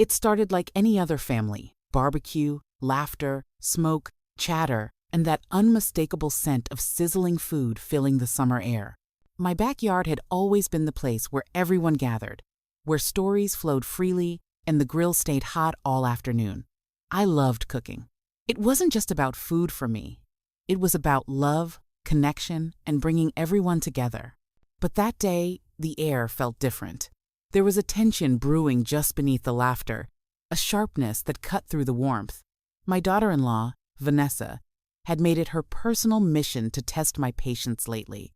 It started like any other family: barbecue, laughter, smoke, chatter, and that unmistakable scent of sizzling food filling the summer air. My backyard had always been the place where everyone gathered, where stories flowed freely and the grill stayed hot all afternoon. I loved cooking. It wasn't just about food for me. It was about love, connection, and bringing everyone together. But that day, the air felt different. There was a tension brewing just beneath the laughter, a sharpness that cut through the warmth. My daughter-in-law, Vanessa, had made it her personal mission to test my patience lately.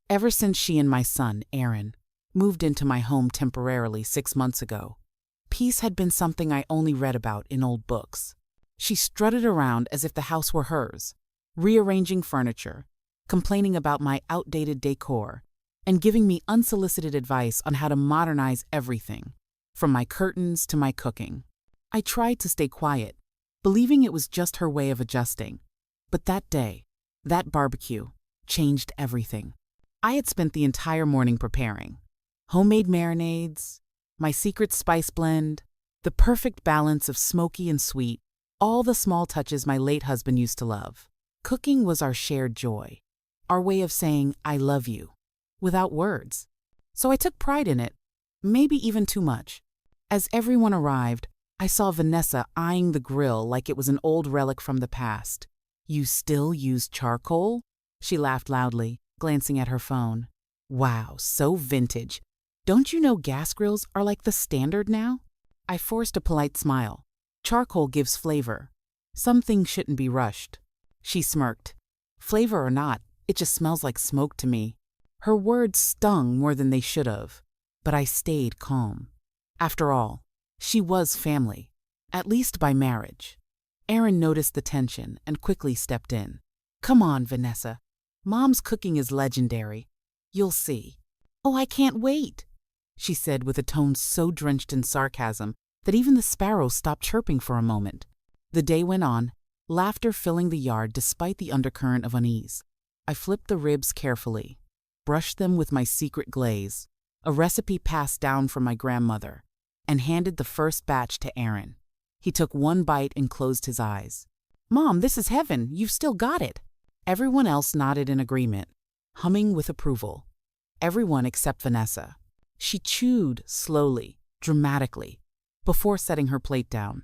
Ever since she and my son, Aaron, moved into my home temporarily 6 months ago, peace had been something I only read about in old books. She strutted around as if the house were hers, rearranging furniture, complaining about my outdated decor, and giving me unsolicited advice on how to modernize everything, from my curtains to my cooking. I tried to stay quiet, believing it was just her way of adjusting. But that day, that barbecue, changed everything. I had spent the entire morning preparing. Homemade marinades, my secret spice blend, the perfect balance of smoky and sweet, all the small touches my late husband used to love. Cooking was our shared joy, our way of saying, "I love you," without words. So I took pride in it, maybe even too much. As everyone arrived, I saw Vanessa eyeing the grill like it was an old relic from the past. "You still use charcoal?" She laughed loudly, glancing at her phone. "Wow, so vintage. Don't you know gas grills are like the standard now?" I forced a polite smile. Charcoal gives flavor. Some things shouldn't be rushed. She smirked. "Flavor or not, it just smells like smoke to me." Her words stung more than they should have, but I stayed calm. After all, she was family, at least by marriage. Aaron noticed the tension and quickly stepped in. "Come on, Vanessa. Mom's cooking is legendary. You'll see." "Oh, I can't wait," she said with a tone so drenched in sarcasm that even the sparrows stopped chirping for a moment. The day went on, laughter filling the yard despite the undercurrent of unease. I flipped the ribs carefully, brushed them with my secret glaze, a recipe passed down from my grandmother, and handed the first batch to Aaron. He took one bite and closed his eyes. "Mom, this is heaven. You've still got it." Everyone else nodded in agreement, humming with approval. Everyone except Vanessa. She chewed slowly, dramatically, before setting her plate down.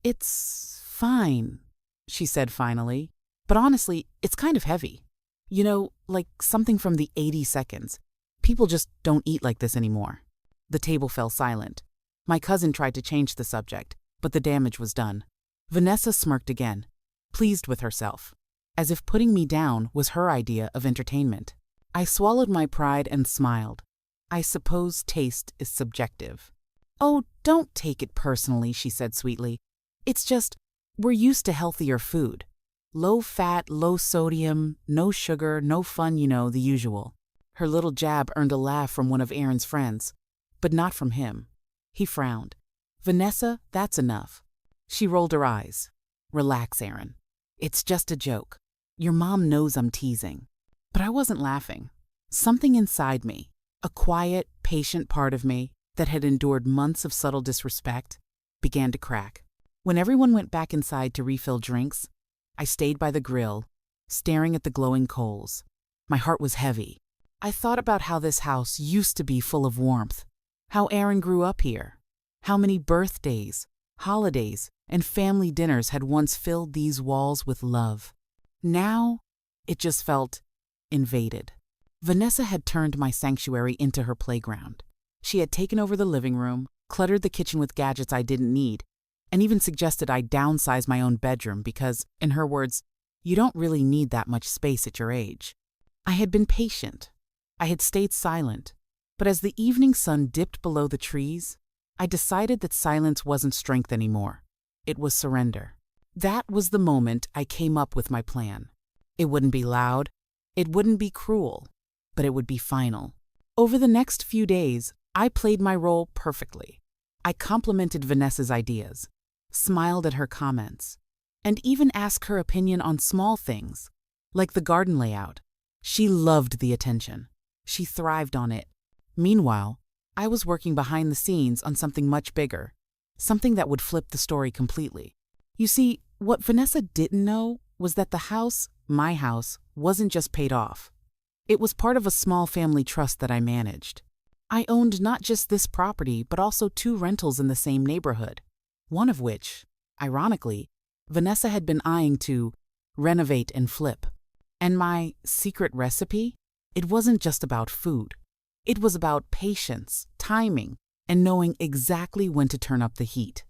"It's fine," she said finally, "but honestly, it's kind of heavy. You know, like something from the 80 seconds. People just don't eat like this anymore." The table fell silent. My cousin tried to change the subject, but the damage was done. Vanessa smirked again, pleased with herself, as if putting me down was her idea of entertainment. I swallowed my pride and smiled. I suppose taste is subjective. "Oh, don't take it personally," she said sweetly. "It's just, we're used to healthier food. Low fat, low sodium, no sugar, no fun, you know, the usual." Her little jab earned a laugh from one of Aaron's friends, but not from him. He frowned. "Vanessa, that's enough." She rolled her eyes. "Relax, Aaron. It's just a joke. Your mom knows I'm teasing." But I wasn't laughing. Something inside me, a quiet, patient part of me that had endured months of subtle disrespect, began to crack. When everyone went back inside to refill drinks, I stayed by the grill, staring at the glowing coals. My heart was heavy. I thought about how this house used to be full of warmth, how Aaron grew up here, how many birthdays, holidays, and family dinners had once filled these walls with love. Now, it just felt invaded. Vanessa had turned my sanctuary into her playground. She had taken over the living room, cluttered the kitchen with gadgets I didn't need, and even suggested I downsize my own bedroom because, in her words, "You don't really need that much space at your age." I had been patient. I had stayed silent. But as the evening sun dipped below the trees, I decided that silence wasn't strength anymore. It was surrender. That was the moment I came up with my plan. It wouldn't be loud. It wouldn't be cruel. But it would be final. Over the next few days, I played my role perfectly. I complimented Vanessa's ideas, smiled at her comments, and even asked her opinion on small things, like the garden layout. She loved the attention. She thrived on it. Meanwhile, I was working behind the scenes on something much bigger, something that would flip the story completely. You see, what Vanessa didn't know was that the house, my house, wasn't just paid off. It was part of a small family trust that I managed. I owned not just this property, but also 2 rentals in the same neighborhood, one of which, ironically, Vanessa had been eyeing to renovate and flip. And my secret recipe? It wasn't just about food. It was about patience, timing, and knowing exactly when to turn up the heat.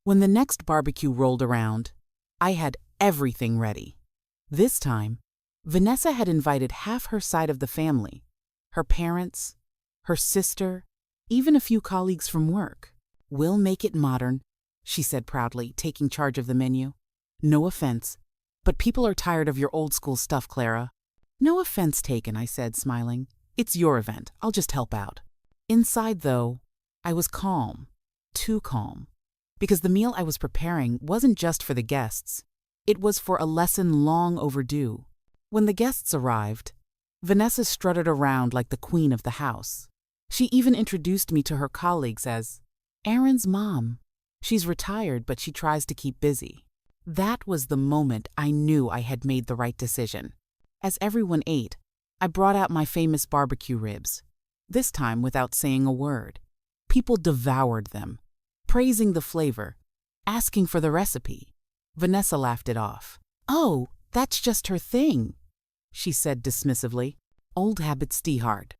When the next barbecue rolled around, I had everything ready. This time, Vanessa had invited half her side of the family, her parents, her sister, even a few colleagues from work. "We'll make it modern," she said proudly, taking charge of the menu. "No offense, but people are tired of your old-school stuff, Clara." "No offense taken," I said, smiling. "It's your event. I'll just help out." Inside, though, I was calm, too calm, because the meal I was preparing wasn't just for the guests. It was for a lesson long overdue. When the guests arrived, Vanessa strutted around like the queen of the house. She even introduced me to her colleagues as Aaron's mom. She's retired, but she tries to keep busy. That was the moment I knew I had made the right decision. As everyone ate, I brought out my famous barbecue ribs, this time without saying a word. People devoured them, praising the flavor, asking for the recipe. Vanessa laughed it off. "Oh, that's just her thing," she said dismissively. "Old habits die hard."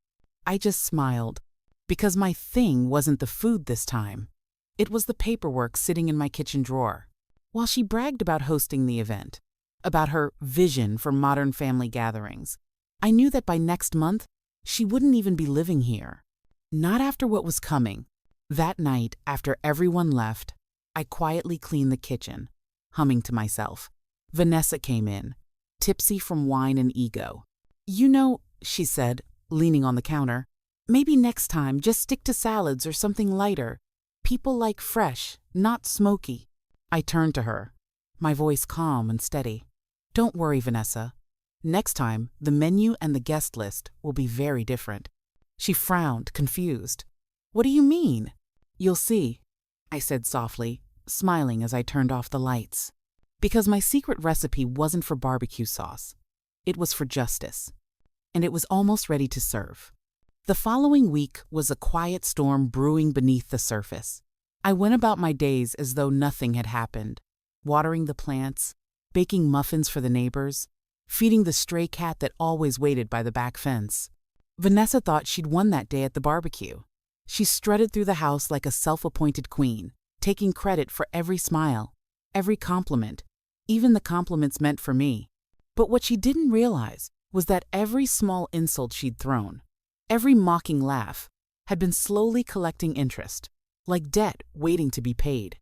I just smiled, because my thing wasn't the food this time. It was the paperwork sitting in my kitchen drawer. While she bragged about hosting the event, about her vision for modern family gatherings, I knew that by next month, she wouldn't even be living here. Not after what was coming. That night, after everyone left, I quietly cleaned the kitchen, humming to myself. Vanessa came in, tipsy from wine and ego. "You know," she said, leaning on the counter, "maybe next time just stick to salads or something lighter. People like fresh, not smoky." I turned to her, my voice calm and steady. "Don't worry, Vanessa. Next time, the menu and the guest list will be very different." She frowned, confused. "What do you mean?" "You'll see," I said softly, smiling as I turned off the lights. Because my secret recipe wasn't for barbecue sauce. It was for justice. And it was almost ready to serve. The following week was a quiet storm brewing beneath the surface. I went about my days as though nothing had happened, watering the plants, baking muffins for the neighbors, feeding the stray cat that always waited by the back fence. Vanessa thought she'd won that day at the barbecue. She strutted through the house like a self-appointed queen, taking credit for every smile, every compliment, even the compliments meant for me. But what she didn't realize was that every small insult she'd thrown, every mocking laugh, had been slowly collecting interest, like debt waiting to be paid.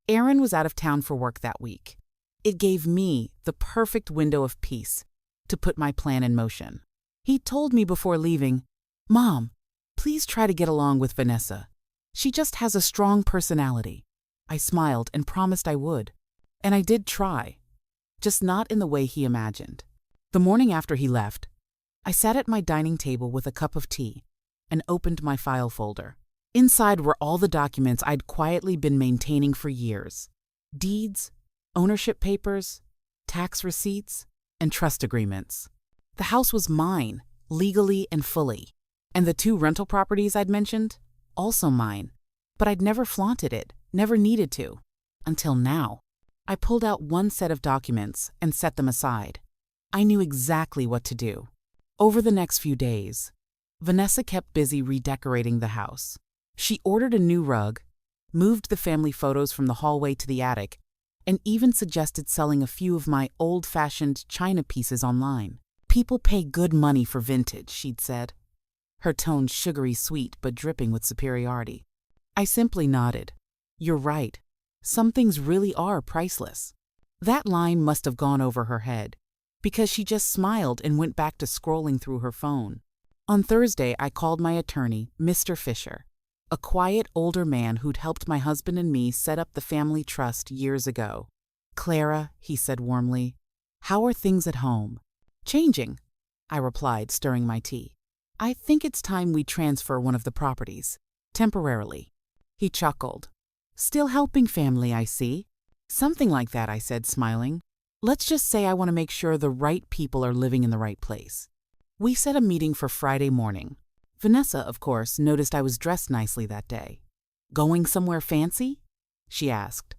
Aaron was out of town for work that week. It gave me the perfect window of peace to put my plan in motion. He told me before leaving, "Mom, please try to get along with Vanessa. She just has a strong personality." I smiled and promised I would. And I did try, just not in the way he imagined. The morning after he left, I sat at my dining table with a cup of tea and opened my file folder. Inside were all the documents I'd quietly been maintaining for years. Deeds, ownership papers, tax receipts, and trust agreements. The house was mine, legally and fully. And the 2 rental properties I'd mentioned, also mine. But I'd never flaunted it, never needed to. Until now. I pulled out one set of documents and set them aside. I knew exactly what to do. Over the next few days, Vanessa kept busy redecorating the house. She ordered a new rug, moved the family photos from the hallway to the attic, and even suggested selling a few of my old-fashioned china pieces online. "People pay good money for vintage," she'd said, her tone sugary sweet but dripping with superiority. I simply nodded. "You're right. Some things really are priceless." That line must have gone over her head, because she just smiled and went back to scrolling through her phone. On Thursday, I called my attorney, Mr. Fisher, a quiet older man who'd helped my husband and me set up the family trust years ago. "Clara," he said warmly, "how are things at home?" "Changing," I replied, stirring my tea. "I think it's time we transfer one of the properties, temporarily." He chuckled. Still helping family, I see. Something like that, I said, smiling. Let's just say I want to make sure the right people are living in the right place. We set a meeting for Friday morning. Vanessa, of course, noticed I was dressed nicely that day. Going somewhere fancy? She asked,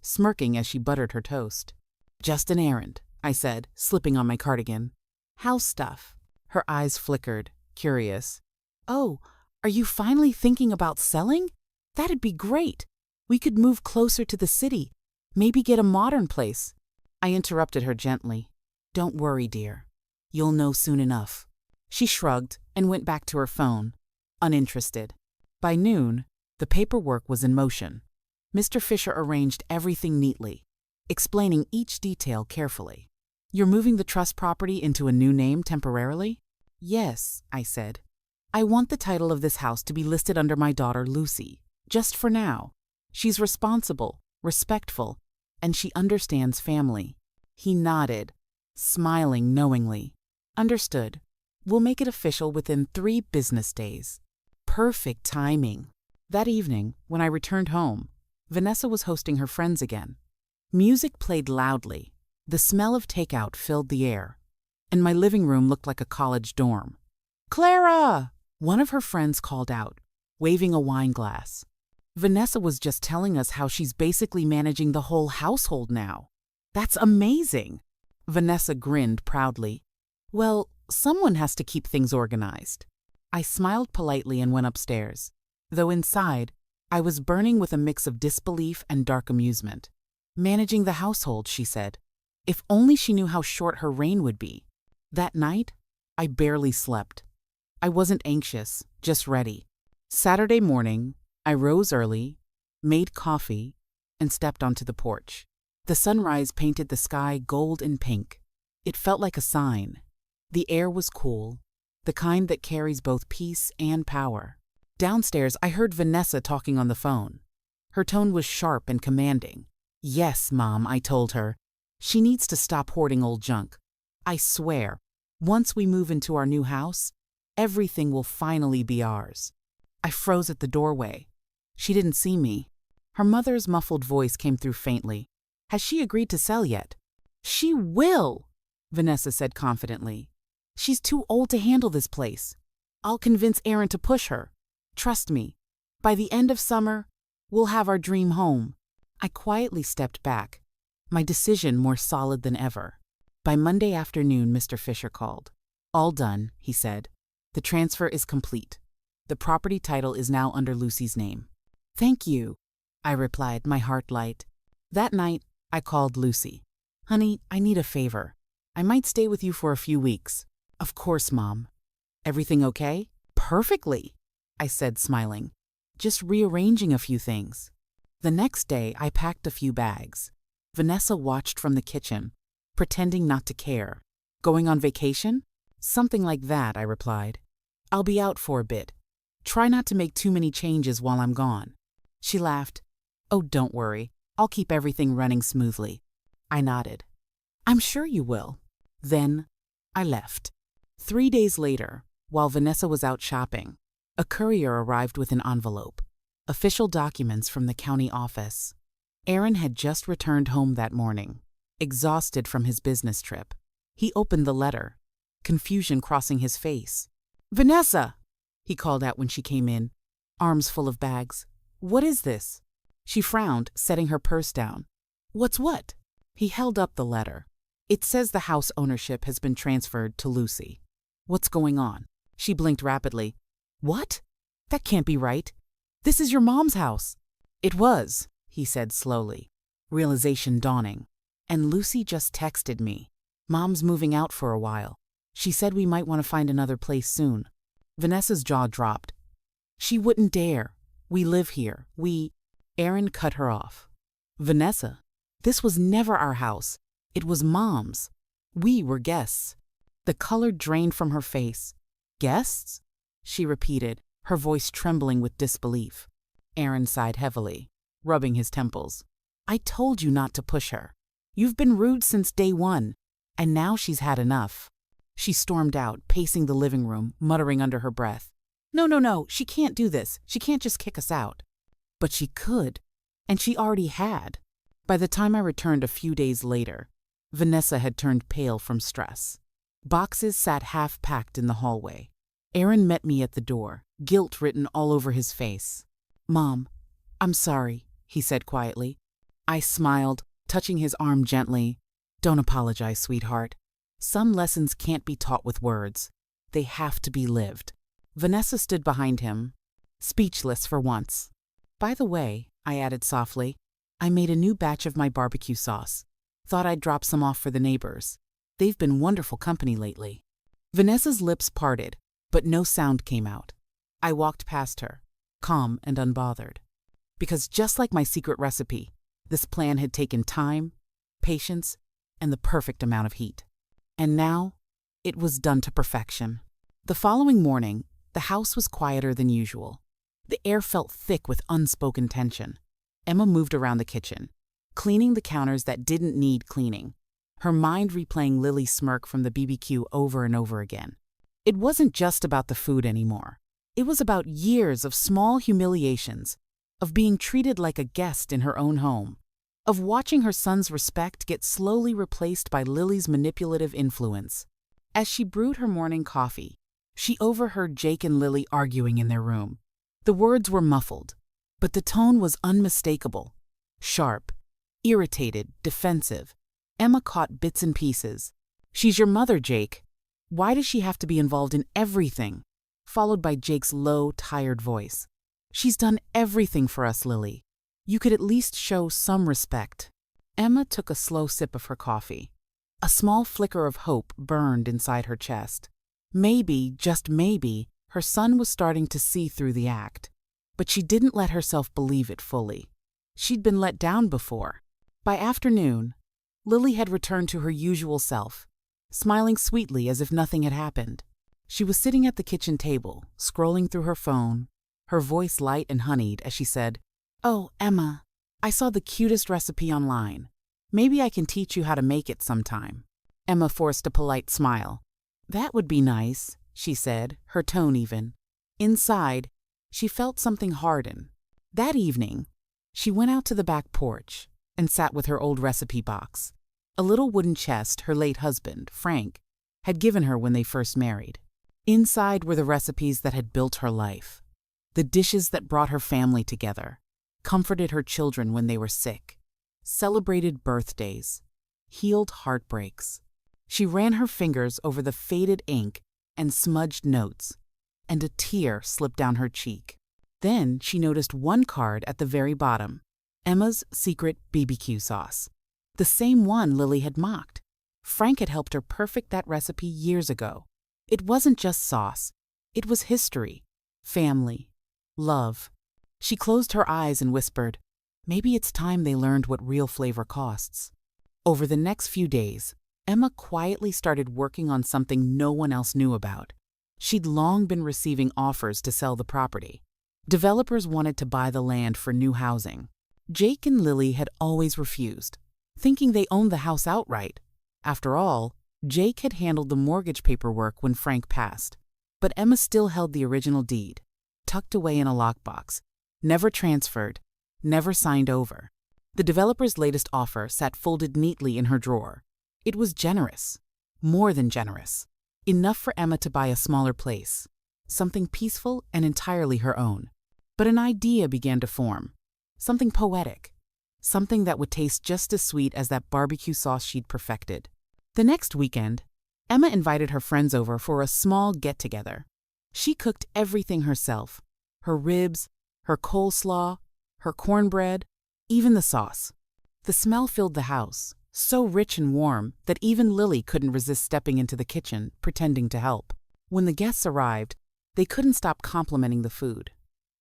smirking as she buttered her toast. Just an errand, I said, slipping on my cardigan. House stuff. Her eyes flickered, curious. Oh, are you finally thinking about selling? That'd be great. We could move closer to the city, maybe get a modern place. I interrupted her gently. Don't worry, dear. You'll know soon enough. She shrugged and went back to her phone, uninterested. By noon, the paperwork was in motion. Mr. Fisher arranged everything neatly, explaining each detail carefully. You're moving the trust property into a new name temporarily? Yes, I said. I want the title of this house to be listed under my daughter Lucy, just for now. She's responsible, respectful, and she understands family. He nodded, smiling knowingly. Understood. We'll make it official within 3 business days. Perfect timing. That evening, when I returned home, Vanessa was hosting her friends again. Music played loudly. The smell of takeout filled the air, and my living room looked like a college dorm. Clara! One of her friends called out, waving a wine glass. Vanessa was just telling us how she's basically managing the whole household now. That's amazing. Vanessa grinned proudly. Well, someone has to keep things organized. I smiled politely and went upstairs, though inside, I was burning with a mix of disbelief and dark amusement. Managing the household, she said. If only she knew how short her reign would be. That night, I barely slept. I wasn't anxious, just ready. Saturday morning, I rose early, made coffee, and stepped onto the porch. The sunrise painted the sky gold and pink. It felt like a sign. The air was cool, the kind that carries both peace and power. Downstairs, I heard Vanessa talking on the phone. Her tone was sharp and commanding. Yes, Mom, I told her. She needs to stop hoarding old junk. I swear, once we move into our new house, everything will finally be ours. I froze at the doorway. She didn't see me. Her mother's muffled voice came through faintly. Has she agreed to sell yet? She will, Vanessa said confidently. She's too old to handle this place. I'll convince Aaron to push her. Trust me. By the end of summer, we'll have our dream home. I quietly stepped back, my decision more solid than ever. By Monday afternoon, Mr. Fisher called. All done, he said. The transfer is complete. The property title is now under Lucy's name. Thank you, I replied, my heart light. That night, I called Lucy. Honey, I need a favor. I might stay with you for a few weeks. Of course, Mom. Everything okay? Perfectly, I said, smiling. Just rearranging a few things. The next day, I packed a few bags. Vanessa watched from the kitchen, pretending not to care. Going on vacation? Something like that, I replied. I'll be out for a bit. Try not to make too many changes while I'm gone. She laughed. Oh, don't worry. I'll keep everything running smoothly. I nodded. I'm sure you will. Then, I left. 3 days later, while Vanessa was out shopping, a courier arrived with an envelope. Official documents from the county office. Aaron had just returned home that morning, exhausted from his business trip. He opened the letter, confusion crossing his face. Vanessa, he called out when she came in, arms full of bags. What is this? She frowned, setting her purse down. What's what? He held up the letter. It says the house ownership has been transferred to Lucy. What's going on? She blinked rapidly. What? That can't be right. This is your mom's house. It was, he said slowly, realization dawning. And Lucy just texted me. Mom's moving out for a while. She said we might want to find another place soon. Vanessa's jaw dropped. She wouldn't dare. We live here. Aaron cut her off. Vanessa, this was never our house. It was Mom's. We were guests. The color drained from her face. Guests? She repeated, her voice trembling with disbelief. Aaron sighed heavily, rubbing his temples. I told you not to push her. You've been rude since day one, and now she's had enough. She stormed out, pacing the living room, muttering under her breath. No, she can't do this. She can't just kick us out. But she could. And she already had. By the time I returned a few days later, Vanessa had turned pale from stress. Boxes sat half-packed in the hallway. Aaron met me at the door, guilt written all over his face. "Mom, I'm sorry," he said quietly. I smiled, touching his arm gently. "Don't apologize, sweetheart. Some lessons can't be taught with words. They have to be lived." Vanessa stood behind him, speechless for once. "By the way," I added softly, "I made a new batch of my barbecue sauce. Thought I'd drop some off for the neighbors. They've been wonderful company lately." Vanessa's lips parted, but no sound came out. I walked past her, calm and unbothered. Because just like my secret recipe, this plan had taken time, patience, and the perfect amount of heat. And now, it was done to perfection. The following morning, the house was quieter than usual. The air felt thick with unspoken tension. Emma moved around the kitchen, cleaning the counters that didn't need cleaning, her mind replaying Lily's smirk from the BBQ over and over again. It wasn't just about the food anymore. It was about years of small humiliations, of being treated like a guest in her own home, of watching her son's respect get slowly replaced by Lily's manipulative influence. As she brewed her morning coffee, she overheard Jake and Lily arguing in their room. The words were muffled, but the tone was unmistakable. Sharp, irritated, defensive. Emma caught bits and pieces. "She's your mother, Jake. Why does she have to be involved in everything?" Followed by Jake's low, tired voice. "She's done everything for us, Lily. You could at least show some respect." Emma took a slow sip of her coffee. A small flicker of hope burned inside her chest. Maybe, just maybe, her son was starting to see through the act. But she didn't let herself believe it fully. She'd been let down before. By afternoon, Lily had returned to her usual self, smiling sweetly as if nothing had happened. She was sitting at the kitchen table, scrolling through her phone, her voice light and honeyed as she said, "Oh, Emma, I saw the cutest recipe online. Maybe I can teach you how to make it sometime." Emma forced a polite smile. "That would be nice," she said, her tone even. Inside, she felt something harden. That evening, she went out to the back porch and sat with her old recipe box, a little wooden chest her late husband, Frank, had given her when they first married. Inside were the recipes that had built her life, the dishes that brought her family together, comforted her children when they were sick, celebrated birthdays, healed heartbreaks. She ran her fingers over the faded ink and smudged notes, and a tear slipped down her cheek. Then she noticed one card at the very bottom, Emma's secret BBQ sauce, the same one Lily had mocked. Frank had helped her perfect that recipe years ago. It wasn't just sauce. It was history, family, love. She closed her eyes and whispered, "Maybe it's time they learned what real flavor costs." Over the next few days, Emma quietly started working on something no one else knew about. She'd long been receiving offers to sell the property. Developers wanted to buy the land for new housing. Jake and Lily had always refused, thinking they owned the house outright. After all, Jake had handled the mortgage paperwork when Frank passed. But Emma still held the original deed, tucked away in a lockbox, never transferred, never signed over. The developer's latest offer sat folded neatly in her drawer. It was generous, more than generous, enough for Emma to buy a smaller place, something peaceful and entirely her own. But an idea began to form, something poetic, something that would taste just as sweet as that barbecue sauce she'd perfected. The next weekend, Emma invited her friends over for a small get-together. She cooked everything herself, her ribs, her coleslaw, her cornbread, even the sauce. The smell filled the house, so rich and warm that even Lily couldn't resist stepping into the kitchen, pretending to help. When the guests arrived, they couldn't stop complimenting the food.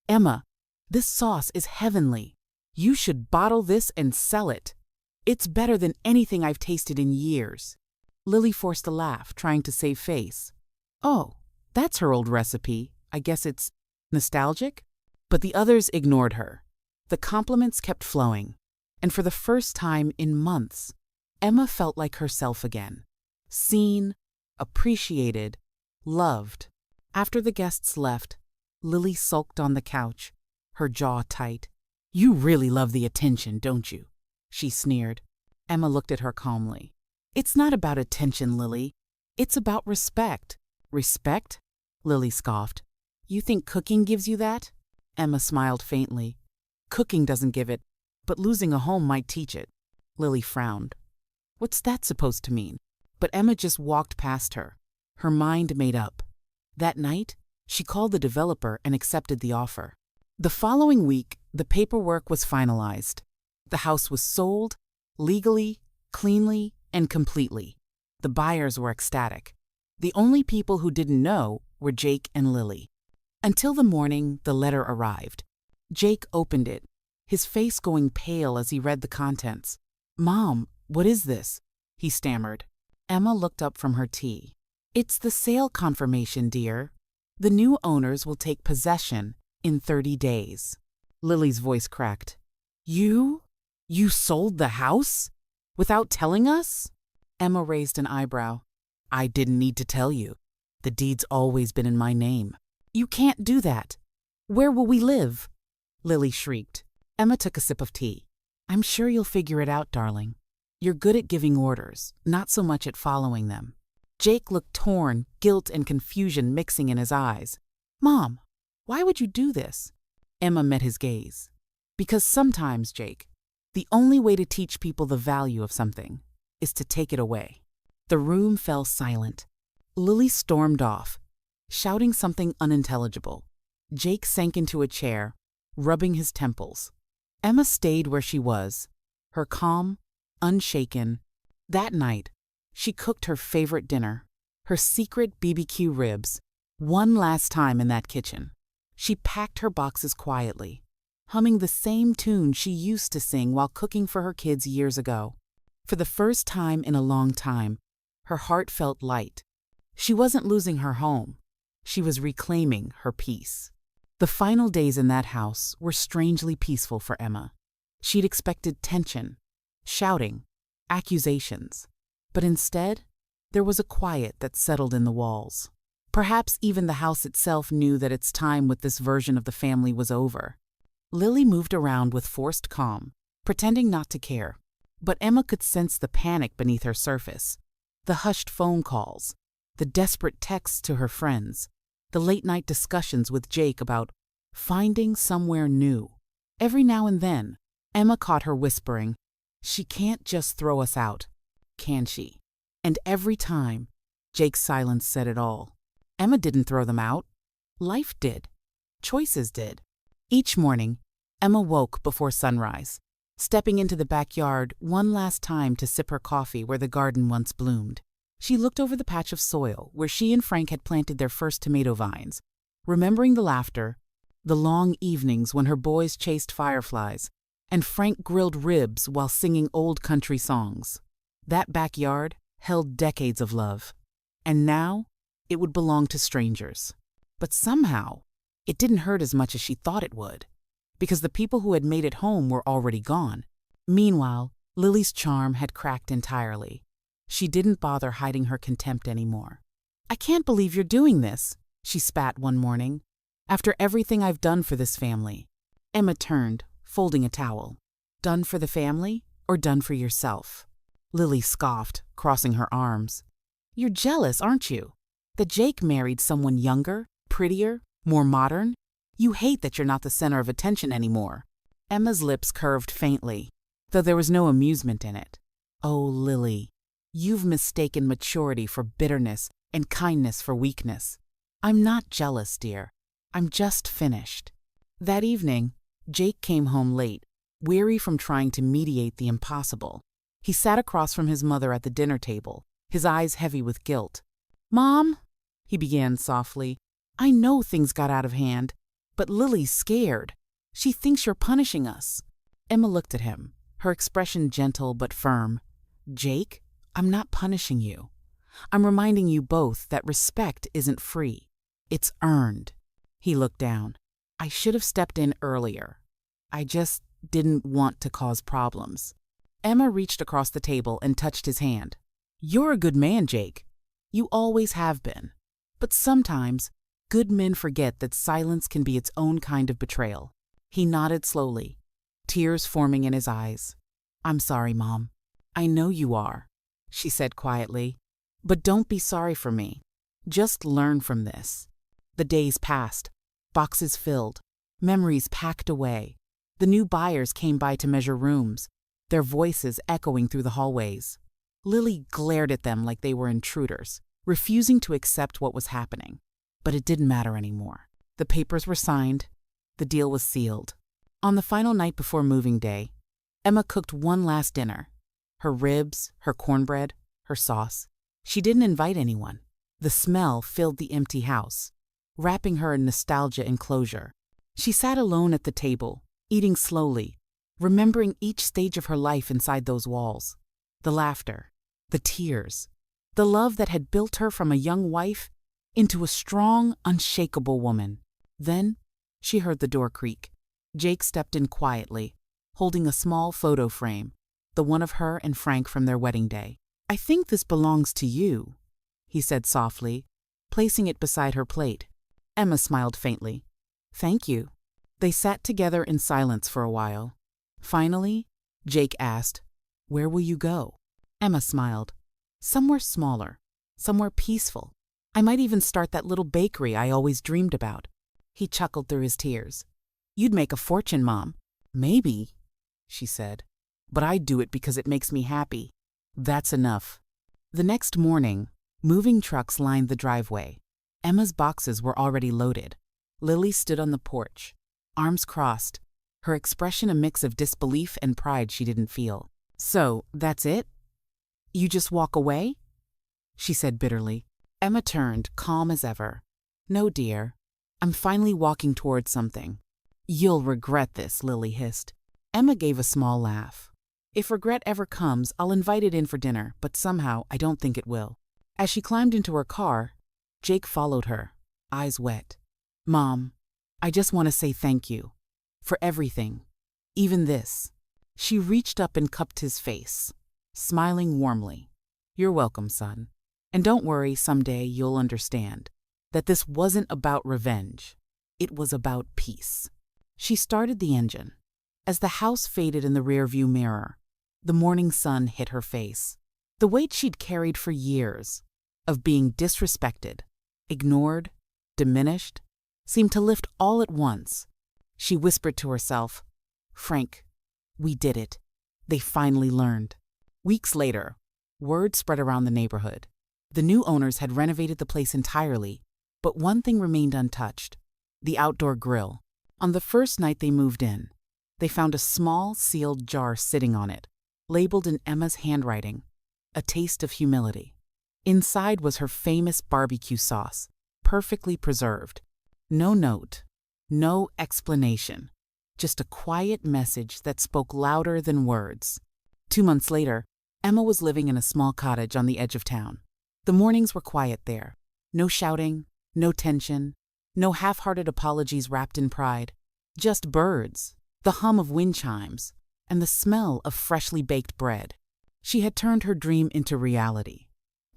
"Emma, this sauce is heavenly. You should bottle this and sell it. It's better than anything I've tasted in years." Lily forced a laugh, trying to save face. "Oh, that's her old recipe. I guess it's nostalgic?" But the others ignored her. The compliments kept flowing, and for the first time in months, Emma felt like herself again. Seen, appreciated, loved. After the guests left, Lily sulked on the couch, her jaw tight. You really love the attention, don't you? She sneered. Emma looked at her calmly. It's not about attention, Lily. It's about respect. Respect? Lily scoffed. You think cooking gives you that? Emma smiled faintly. Cooking doesn't give it, but losing a home might teach it. Lily frowned. What's that supposed to mean? But Emma just walked past her, her mind made up. That night, she called the developer and accepted the offer. The following week, the paperwork was finalized. The house was sold, legally, cleanly, and completely. The buyers were ecstatic. The only people who didn't know were Jake and Lily. Until the morning the letter arrived. Jake opened it, his face going pale as he read the contents. Mom, what is this? He stammered. Emma looked up from her tea. It's the sale confirmation, dear. The new owners will take possession in 30 days. Lily's voice cracked. You sold the house? Without telling us? Emma raised an eyebrow. I didn't need to tell you. The deed's always been in my name. You can't do that. Where will we live? Lily shrieked. Emma took a sip of tea. I'm sure you'll figure it out, darling. You're good at giving orders, not so much at following them. Jake looked torn, guilt and confusion mixing in his eyes. Mom, why would you do this? Emma met his gaze. Because sometimes, Jake, the only way to teach people the value of something is to take it away. The room fell silent. Lily stormed off, shouting something unintelligible. Jake sank into a chair, rubbing his temples. Emma stayed where she was, her calm, unshaken. That night, she cooked her favorite dinner, her secret BBQ ribs, one last time in that kitchen. She packed her boxes quietly, humming the same tune she used to sing while cooking for her kids years ago. For the first time in a long time, her heart felt light. She wasn't losing her home. She was reclaiming her peace. The final days in that house were strangely peaceful for Emma. She'd expected tension, shouting, accusations. But instead, there was a quiet that settled in the walls. Perhaps even the house itself knew that its time with this version of the family was over. Lily moved around with forced calm, pretending not to care. But Emma could sense the panic beneath her surface. The hushed phone calls, the desperate texts to her friends, the late-night discussions with Jake about finding somewhere new. Every now and then, Emma caught her whispering, "She can't just throw us out, can she?" And every time, Jake's silence said it all. Emma didn't throw them out. Life did. Choices did. Each morning, Emma woke before sunrise, stepping into the backyard one last time to sip her coffee where the garden once bloomed. She looked over the patch of soil where she and Frank had planted their first tomato vines, remembering the laughter, the long evenings when her boys chased fireflies, and Frank grilled ribs while singing old country songs. That backyard held decades of love, and now it would belong to strangers. But somehow, it didn't hurt as much as she thought it would, because the people who had made it home were already gone. Meanwhile, Lily's charm had cracked entirely. She didn't bother hiding her contempt anymore. I can't believe you're doing this, she spat one morning. After everything I've done for this family. Emma turned, folding a towel. Done for the family or done for yourself? Lily scoffed, crossing her arms. You're jealous, aren't you? That Jake married someone younger, prettier, more modern? You hate that you're not the center of attention anymore. Emma's lips curved faintly, though there was no amusement in it. Oh, Lily, you've mistaken maturity for bitterness and kindness for weakness. I'm not jealous, dear. I'm just finished. That evening, Jake came home late, weary from trying to mediate the impossible. He sat across from his mother at the dinner table, his eyes heavy with guilt. Mom, he began softly, I know things got out of hand, but Lily's scared. She thinks you're punishing us. Emma looked at him, her expression gentle but firm. Jake, I'm not punishing you. I'm reminding you both that respect isn't free. It's earned. He looked down. I should have stepped in earlier. I just didn't want to cause problems. Emma reached across the table and touched his hand. You're a good man, Jake. You always have been. But sometimes, good men forget that silence can be its own kind of betrayal. He nodded slowly, tears forming in his eyes. "I'm sorry, Mom. I know you are," she said quietly. "But don't be sorry for me. Just learn from this." The days passed, boxes filled, memories packed away. The new buyers came by to measure rooms, their voices echoing through the hallways. Lily glared at them like they were intruders, refusing to accept what was happening. But it didn't matter anymore. The papers were signed. The deal was sealed. On the final night before moving day, Emma cooked one last dinner. Her ribs, her cornbread, her sauce. She didn't invite anyone. The smell filled the empty house, wrapping her in nostalgia and closure. She sat alone at the table, eating slowly, remembering each stage of her life inside those walls. The laughter, the tears, the love that had built her from a young wife into a strong, unshakable woman. Then she heard the door creak. Jake stepped in quietly, holding a small photo frame, the one of her and Frank from their wedding day. "I think this belongs to you," he said softly, placing it beside her plate. Emma smiled faintly. "Thank you." They sat together in silence for a while. Finally, Jake asked, "Where will you go?" Emma smiled. "Somewhere smaller, somewhere peaceful. I might even start that little bakery I always dreamed about." He chuckled through his tears. "You'd make a fortune, Mom." "Maybe," she said, "but I'd do it because it makes me happy. That's enough." The next morning, moving trucks lined the driveway. Emma's boxes were already loaded. Lily stood on the porch, arms crossed, her expression a mix of disbelief and pride she didn't feel. "So, that's it? You just walk away?" she said bitterly. Emma turned, calm as ever. "No, dear. I'm finally walking towards something." "You'll regret this," Lily hissed. Emma gave a small laugh. "If regret ever comes, I'll invite it in for dinner, but somehow I don't think it will." As she climbed into her car, Jake followed her, eyes wet. "Mom, I just want to say thank you. For everything. Even this." She reached up and cupped his face, smiling warmly. "You're welcome, son. And don't worry, someday you'll understand that this wasn't about revenge. It was about peace." She started the engine. As the house faded in the rearview mirror, the morning sun hit her face. The weight she'd carried for years, of being disrespected, ignored, diminished, seemed to lift all at once. She whispered to herself, "Frank, we did it. They finally learned." Weeks later, word spread around the neighborhood. The new owners had renovated the place entirely, but one thing remained untouched: the outdoor grill. On the first night they moved in, they found a small sealed jar sitting on it, labeled in Emma's handwriting, "A taste of humility." Inside was her famous barbecue sauce, perfectly preserved. No note, no explanation, just a quiet message that spoke louder than words. 2 months later, Emma was living in a small cottage on the edge of town. The mornings were quiet there. No shouting, no tension, no half-hearted apologies wrapped in pride. Just birds, the hum of wind chimes, and the smell of freshly baked bread. She had turned her dream into reality.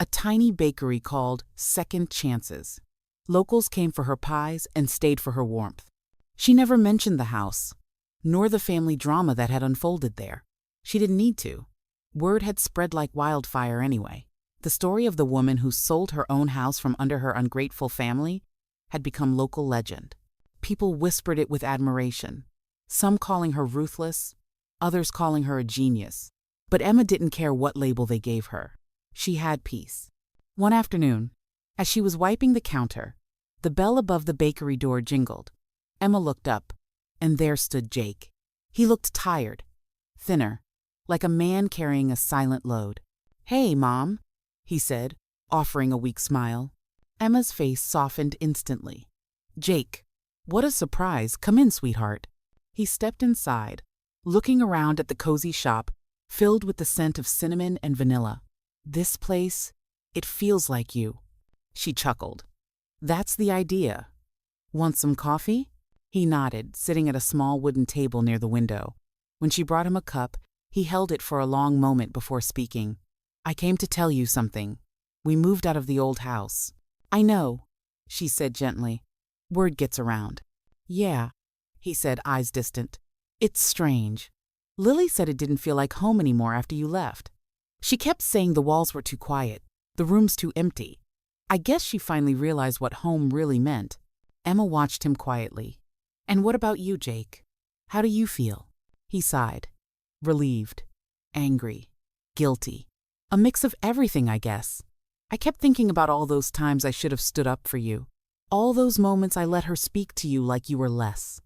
A tiny bakery called Second Chances. Locals came for her pies and stayed for her warmth. She never mentioned the house, nor the family drama that had unfolded there. She didn't need to. Word had spread like wildfire anyway. The story of the woman who sold her own house from under her ungrateful family had become local legend. People whispered it with admiration, some calling her ruthless, others calling her a genius. But Emma didn't care what label they gave her. She had peace. One afternoon, as she was wiping the counter, the bell above the bakery door jingled. Emma looked up, and there stood Jake. He looked tired, thinner, like a man carrying a silent load. "Hey, Mom," he said, offering a weak smile. Emma's face softened instantly. "Jake, what a surprise. Come in, sweetheart." He stepped inside, looking around at the cozy shop, filled with the scent of cinnamon and vanilla. "This place, it feels like you." She chuckled. "That's the idea. Want some coffee?" He nodded, sitting at a small wooden table near the window. When she brought him a cup, he held it for a long moment before speaking. "I came to tell you something. We moved out of the old house." "I know," she said gently. "Word gets around." "Yeah," he said, eyes distant. It's strange. Lily said it didn't feel like home anymore after you left. She kept saying the walls were too quiet, the rooms too empty. I guess she finally realized what home really meant. Emma watched him quietly. And what about you, Jake? How do you feel? He sighed. Relieved, angry, guilty. A mix of everything, I guess. I kept thinking about all those times I should have stood up for you. All those moments I let her speak to you like you were less.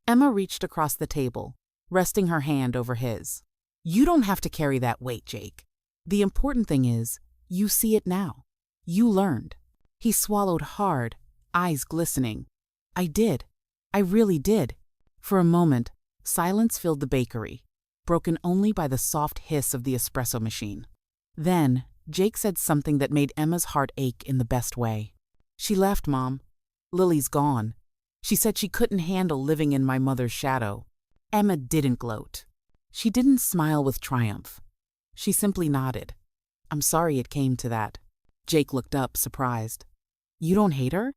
Emma reached across the table, resting her hand over his. You don't have to carry that weight, Jake. The important thing is, you see it now. You learned. He swallowed hard, eyes glistening. I did. I really did. For a moment, silence filled the bakery, broken only by the soft hiss of the espresso machine. Then, Jake said something that made Emma's heart ache in the best way. She left, Mom. Lily's gone. She said she couldn't handle living in my mother's shadow. Emma didn't gloat. She didn't smile with triumph. She simply nodded. I'm sorry it came to that. Jake looked up, surprised. You don't hate her?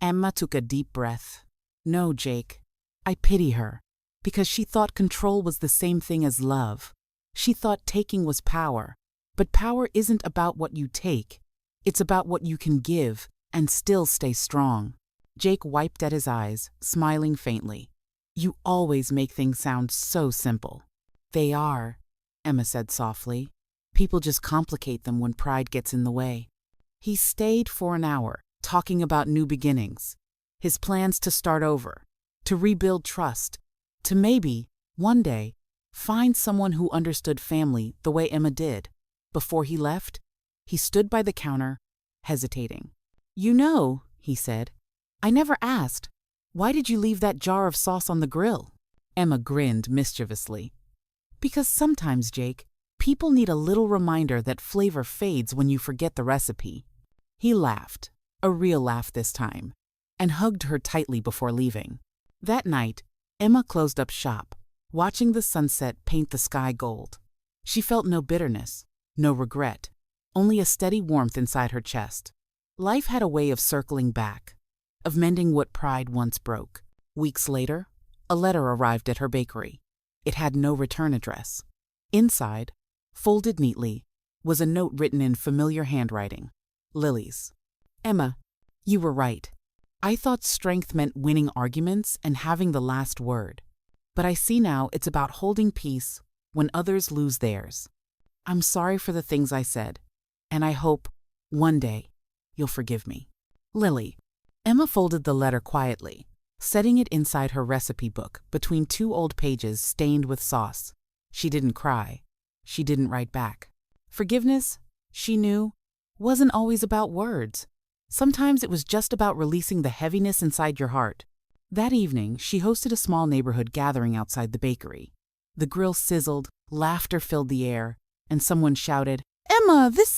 Emma took a deep breath. No, Jake. I pity her. Because she thought control was the same thing as love. She thought taking was power. But power isn't about what you take. It's about what you can give and still stay strong. Jake wiped at his eyes, smiling faintly. You always make things sound so simple. They are, Emma said softly. People just complicate them when pride gets in the way. He stayed for an hour, talking about new beginnings, his plans to start over, to rebuild trust, to maybe, one day, find someone who understood family the way Emma did. Before he left, he stood by the counter, hesitating. You know, he said, I never asked. Why did you leave that jar of sauce on the grill? Emma grinned mischievously. Because sometimes, Jake, people need a little reminder that flavor fades when you forget the recipe. He laughed, a real laugh this time, and hugged her tightly before leaving. That night, Emma closed up shop, watching the sunset paint the sky gold. She felt no bitterness, no regret, only a steady warmth inside her chest. Life had a way of circling back, of mending what pride once broke. Weeks later, a letter arrived at her bakery. It had no return address. Inside, folded neatly, was a note written in familiar handwriting. Lily's. Emma, you were right. I thought strength meant winning arguments and having the last word. But I see now it's about holding peace when others lose theirs. I'm sorry for the things I said, and I hope, one day, you'll forgive me. Lily. Emma folded the letter quietly, setting it inside her recipe book between two old pages stained with sauce. She didn't cry. She didn't write back. Forgiveness, she knew, wasn't always about words. Sometimes it was just about releasing the heaviness inside your heart. That evening, she hosted a small neighborhood gathering outside the bakery. The grill sizzled, laughter filled the air, and someone shouted, Emma, this